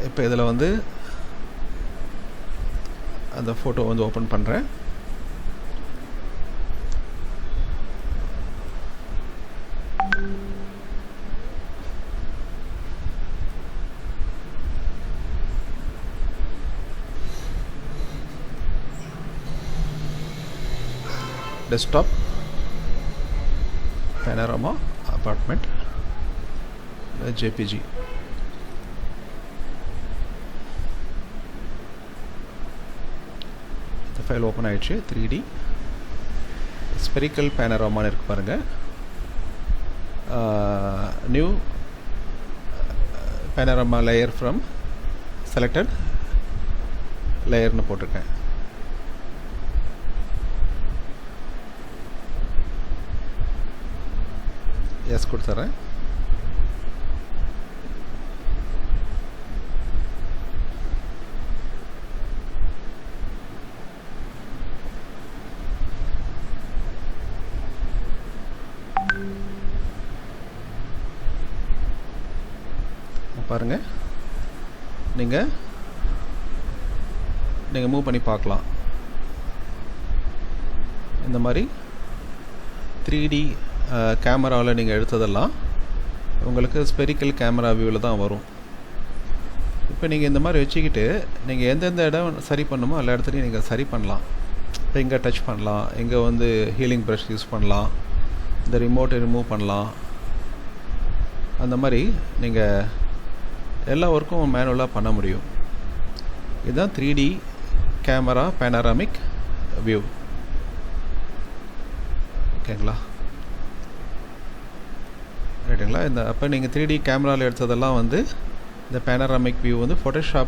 இப்போ இதில் வந்து அந்த ஃபோட்டோ வந்து ஓப்பன் பண்ணுறேன். Desktop Panorama apartment JPG. இந்த ஃபைல் ஓப்பன் ஆயிடுச்சு. 3D spherical panorama இருக்கு பாருங்க. New panorama layer from selected layerனு போட்டிருக்கேன். எஸ் கொடுத்துட்றேன். பாருங்கள், நீங்கள் மூவ் பண்ணி பார்க்கலாம். இந்த மாதிரி 3D கேமராவில் நீங்கள் எடுத்ததெல்லாம் உங்களுக்கு ஸ்பெரிக்கல் கேமரா வியூவில் தான் வரும். இப்போ நீங்கள் இந்த மாதிரி வச்சுக்கிட்டு நீங்கள் எந்தெந்த இடம் சரி பண்ணணுமோ எல்லா இடத்துலையும் நீங்கள் சரி பண்ணலாம். இப்போ இங்கே டச் பண்ணலாம், இங்கே வந்து ஹீலிங் ப்ரஷ் யூஸ் பண்ணலாம், இந்த ரிமோட்டை ரிமூவ் பண்ணலாம். அந்த மாதிரி நீங்கள் எல்லா ஒர்க்கும் மேனுவலாக பண்ண முடியும். இதுதான் 3D கேமரா பேனராமிக் வியூ. ஓகேங்களா, ரைட்டுங்களா. இந்த அப்போ நீங்கள் 3D கேமராவில் எடுத்ததெல்லாம் வந்து இந்த பேனராமிக் வியூ வந்து ஃபோட்டோஷாப்